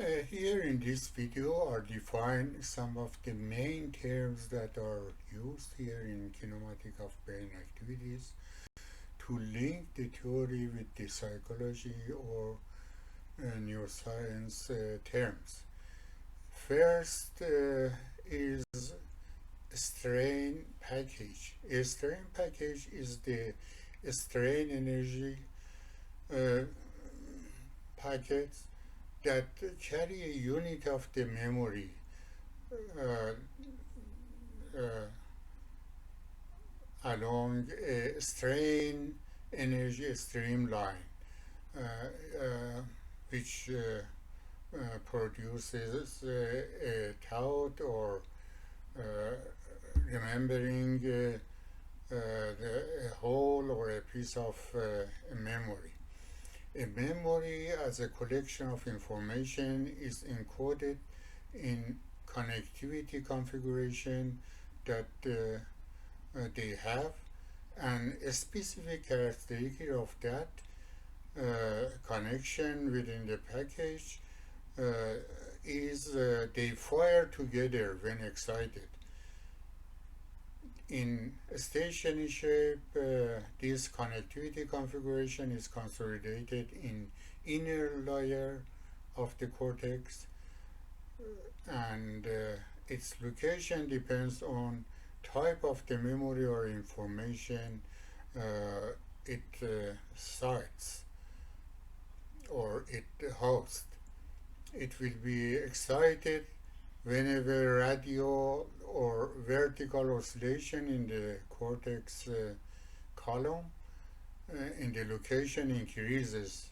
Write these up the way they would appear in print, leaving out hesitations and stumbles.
Here in this video are defined some of the main terms that are used here in kinematic of brain activities to link the theory with the psychology or neuroscience terms. First is strain package. A strain package is the strain energy uh, packets that carry a unit of the memory uh, uh, along a strain energy streamline, which produces a thought or uh, remembering a whole or a piece of memory. A memory as a collection of information is encoded in connectivity configuration that they have, and a specific characteristic of that connection within the package is they fire together when excited. In stationary shape, this connectivity configuration is consolidated in inner layer of the cortex, and its location depends on type of the memory or information it cites or it hosts. It will be excited whenever radio or vertical oscillation in the cortex column in the location increases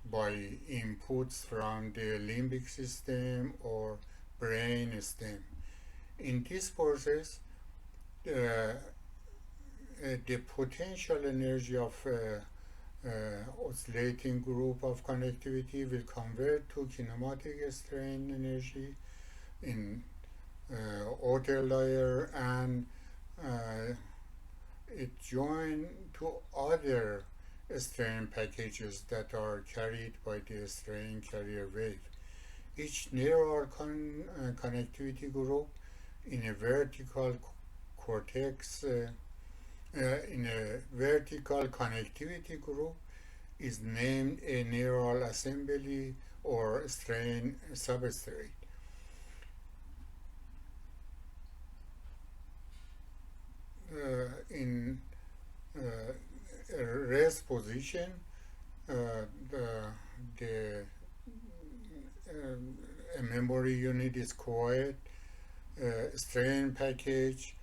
by inputs from the limbic system or brain stem. In this process, the potential energy of oscillating group of connectivity will convert to kinematic strain energy in outer layer, and it joined to other strain packages that are carried by the strain carrier wave. Each neural connectivity group in a vertical cortex in a vertical connectivity group is named a neural assembly or strain substrate. In rest position, the memory unit is quiet, strain package,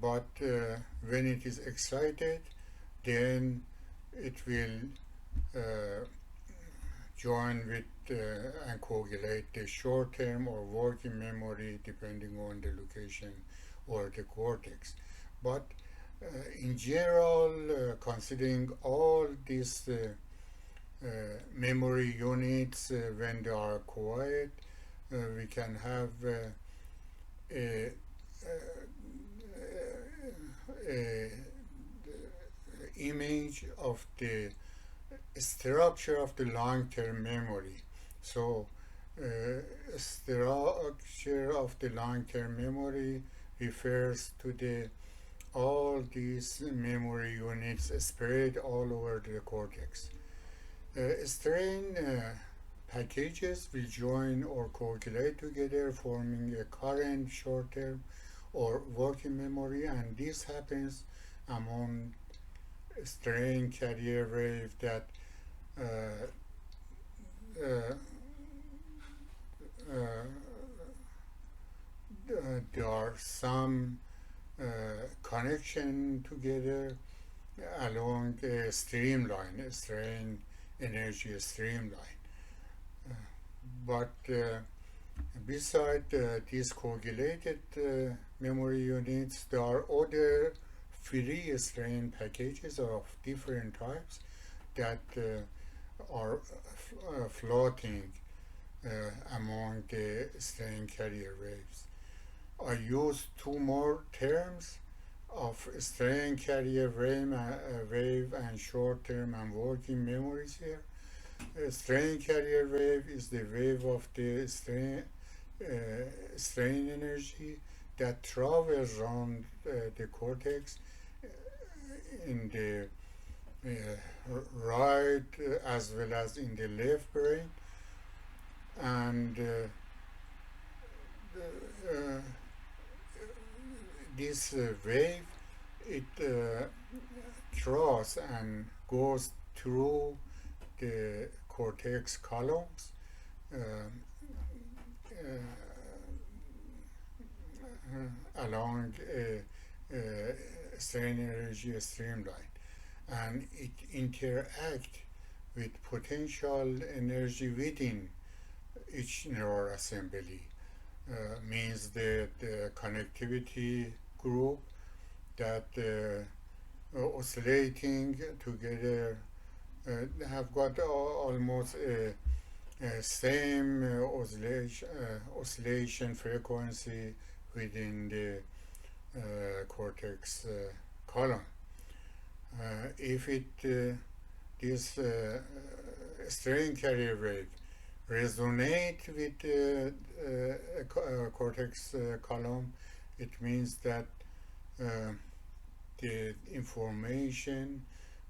but when it is excited, then it will join with and coagulate the short-term or working memory depending on the location or the cortex. But in general, considering all these memory units when they are quiet, we can have a image of the structure of the long-term memory. So structure of the long-term memory refers to the all these memory units spread all over the cortex. Strain packages will join or coagulate together, forming a current short-term or working memory, and this happens among strain carrier wave that there are some connection together along a streamline, a strain energy streamline. But beside these coagulated memory units, there are other free strain packages of different types that are floating among the strain carrier waves. I use two more terms of strain carrier wave and short-term and working memories here. A strain carrier wave is the wave of the strain energy that travels around the cortex in the right as well as in the left brain, and this wave it crosses and goes through the cortex columns along a strain energy streamline, and it interact with potential energy within each neural assembly. Means that the connectivity group that oscillating together have got almost a same oscillation frequency within the cortex column. If this strain carrier wave resonate with cortex column, it means that the information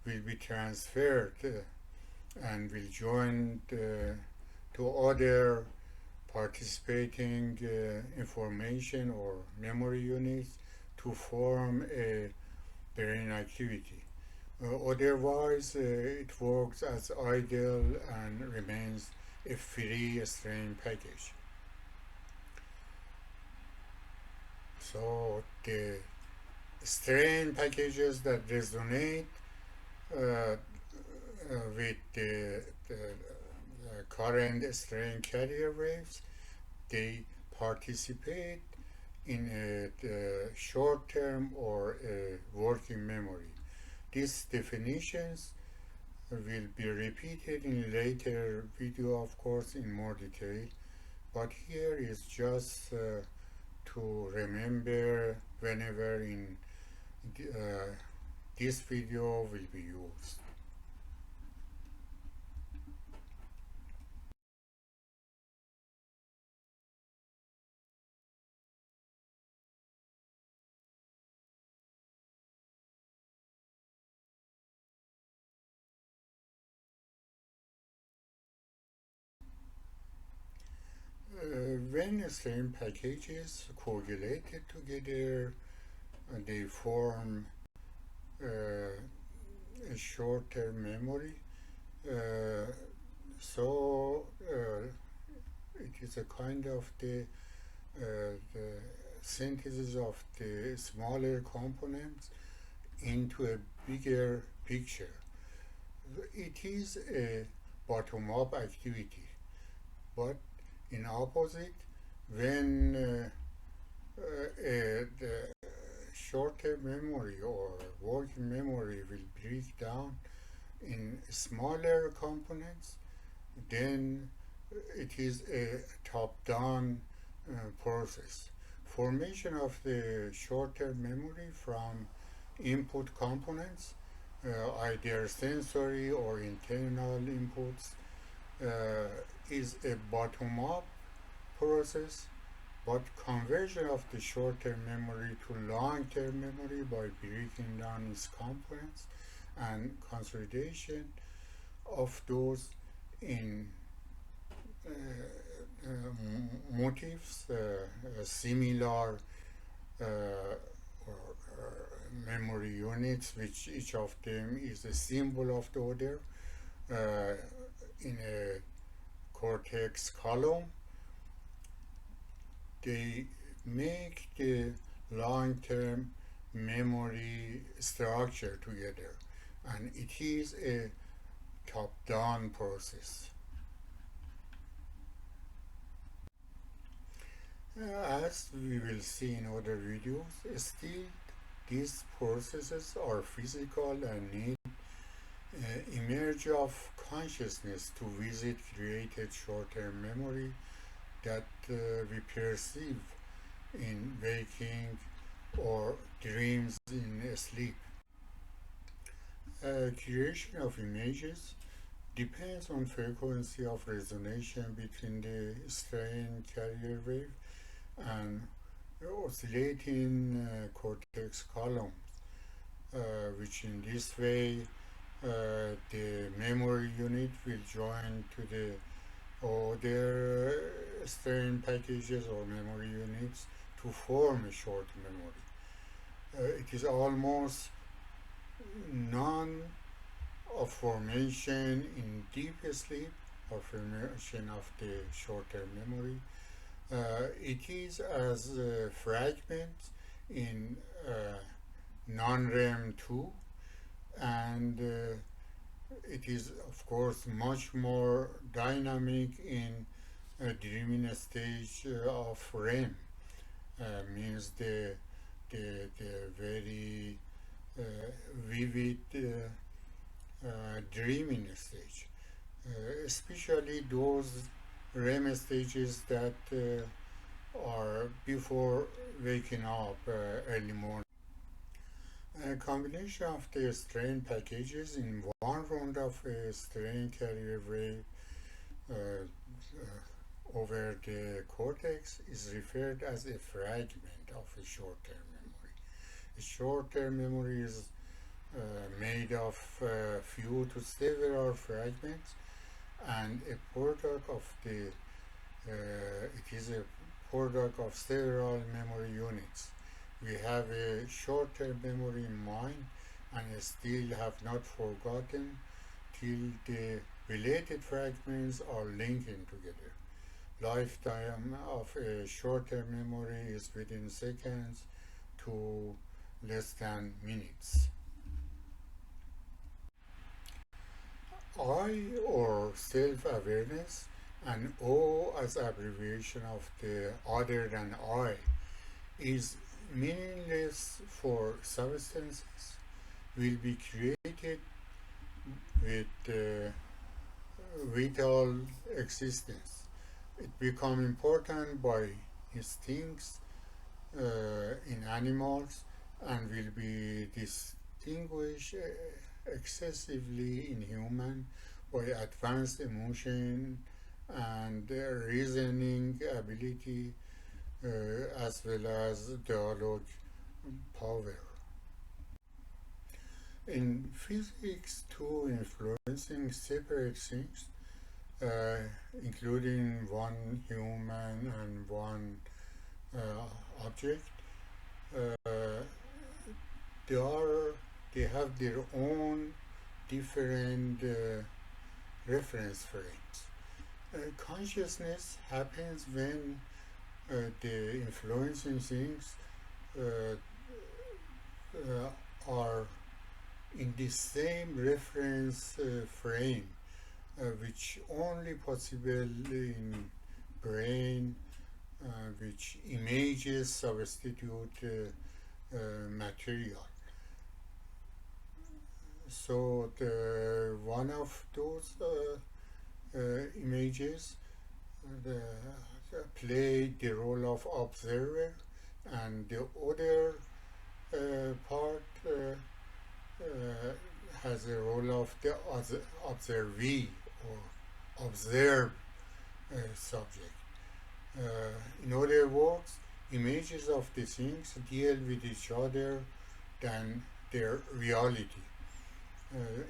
will be transferred and will join to other participating information or memory units to form a brain activity. Otherwise, it works as idle and remains a free strain package. So the strain packages that resonate with the current strain carrier waves, they participate in a short-term or a working memory. These definitions will be repeated in later video, of course, in more detail, but here is just to remember whenever in this video will be used. When strain packages coagulated together, they form a short-term memory. So it is a kind of the synthesis of the smaller components into a bigger picture. It is a bottom-up activity, but in opposite, when the short-term memory or working memory will break down in smaller components, then it is a top-down process. Formation of the short-term memory from input components, either sensory or internal inputs, is a bottom-up process, but conversion of the short-term memory to long-term memory by breaking down its components and consolidation of those in motifs similar memory units, which each of them is a symbol of the other in a cortex column. They make the long-term memory structure together, and it is a top-down process. As we will see in other videos, still these processes are physical and need emerge of consciousness to visit created short-term memory that we perceive in waking or dreams in sleep. Creation of images depends on frequency of resonance between the strain carrier wave and oscillating cortex columns, which in this way the memory unit will join to the other strain packages or memory units to form a short memory. It is almost none of formation in deep sleep or formation of the short-term memory. It is as fragments in non-REM 2, and it is of course much more dynamic in a dreaming stage of REM. Means the very uh, vivid dreaming stage, especially those REM stages that are before waking up early morning. A combination of the strain packages in one round of a strain carrier wave over the cortex is referred as a fragment of a short-term memory. A short-term memory is made of few to several fragments, and a product of the it is a product of several memory units. We have a short-term memory in mind and still have not forgotten till the related fragments are linking together. Lifetime of a short-term memory is within seconds to less than minutes. I, or self-awareness, and O as abbreviation of the other than I, is meaningless for substances, will be created with vital existence. It becomes important by instincts in animals and will be distinguished excessively in human by advanced emotion and reasoning ability as well as dialogue power. In physics, two influencing separate things, including one human and one object, they are they have their own different reference frames. Consciousness happens when the influencing things are in the same reference frame, which only possible in brain, which images substitute material. So one of those images play the role of observer, and the other part has a role of the observee or observed subject. In other words, images of the things deal with each other than their reality.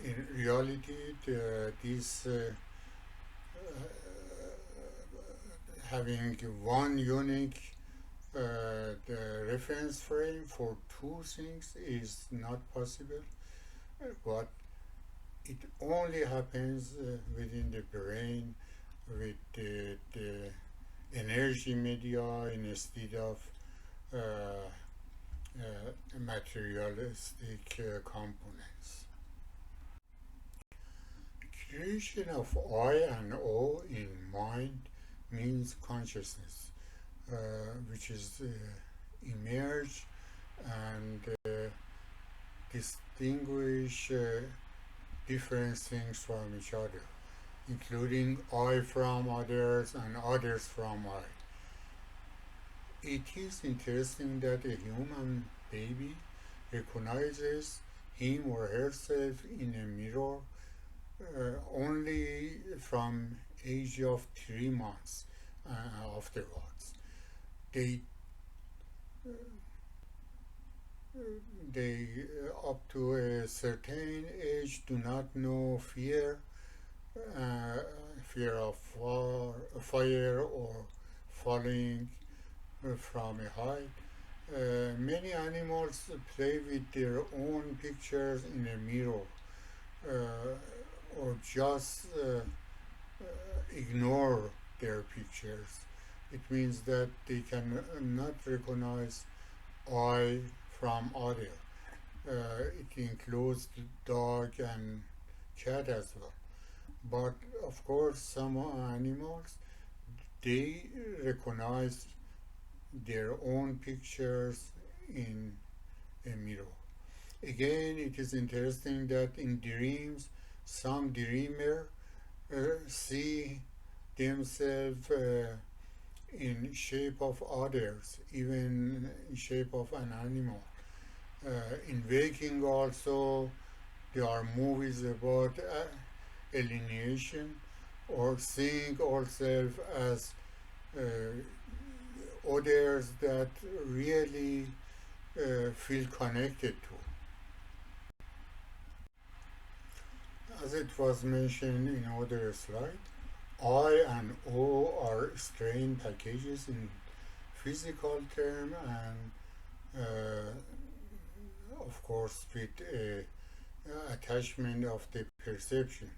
In reality, this having one unique the reference frame for two things is not possible, but it only happens within the brain with the energy media instead of materialistic components. Creation of I and O in mind means consciousness, which is emerge and distinguish different things from each other, including I from others and others from I. It is interesting that a human baby recognizes him or herself in a mirror only from age of 3 months afterwards. They they up to a certain age do not know uh, fear of fire or falling from a height. Many animals play with their own pictures in a mirror, or just ignore their pictures. It means that they can not recognize I from other. It includes dog and cat as well. But of course, some animals they recognize their own pictures in a mirror. Again, it is interesting that in dreams, some dreamer see themselves in shape of others, even in shape of an animal. In waking also, there are movies about alienation or seeing ourselves as uh, others that really feel connected to. As it was mentioned in other slide, I and O are strain packages in physical term and of course with a attachment of the perception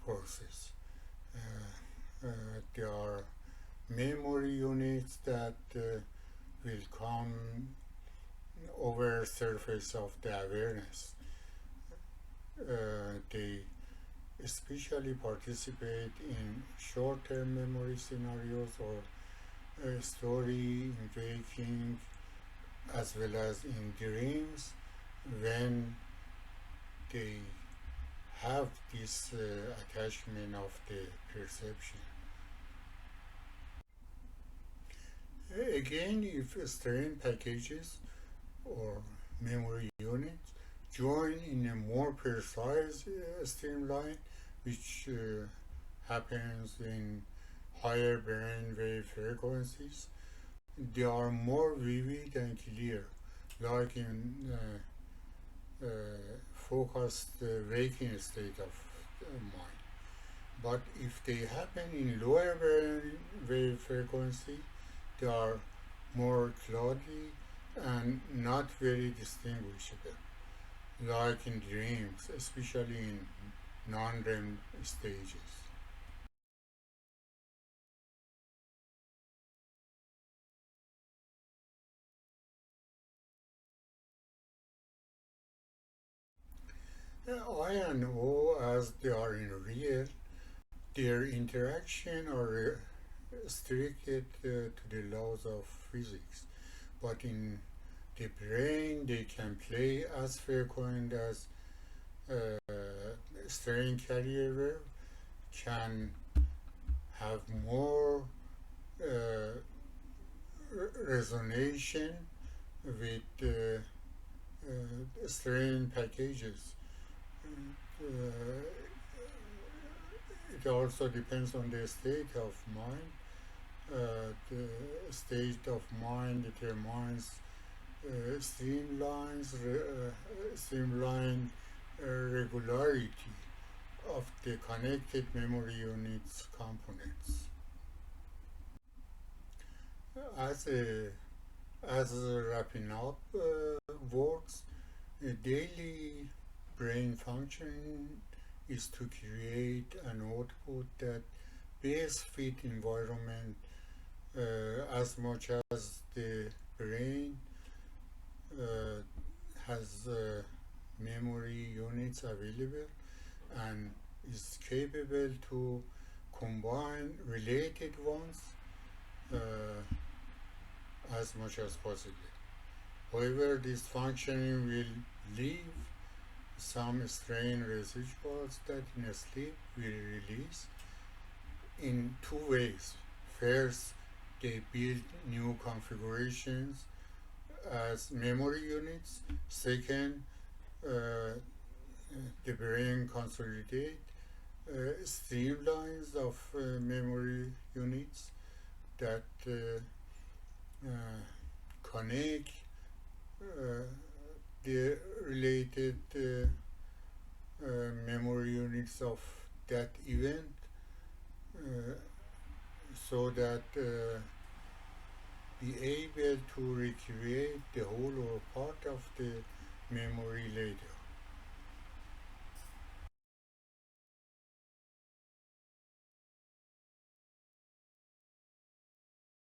process. There are memory units that will come over surface of the awareness. They especially participate in short-term memory scenarios or story in waking as well as in dreams when they have this attachment of the perception. Again, if strain packages or memory units join in a more precise streamline, which happens in higher brainwave frequencies, they are more vivid and clear, like in focused waking state of mind. But if they happen in lower brainwave frequency, they are more cloudy and not very distinguishable, like in dreams, especially in non-REM stages. I and O, as they are in real, their interaction are restricted to the laws of physics, but in the brain they can play as frequent as uh, strain carrier wave, can have more uh, resonation with strain packages. It also depends on the state of mind. The state of mind determines streamline regularity of the connected memory units components. As a wrapping up works, a daily brain function is to create an output that best fit environment as much as the brain uh, has memory units available and is capable to combine related ones uh, as much as possible. However, this functioning will leave some strain residuals that in sleep will release in two ways. First, they build new configurations as memory units. Second, the brain consolidate streamlines of memory units that connect uh, the related memory units of that event uh, so that be able to recreate the whole or part of the memory later.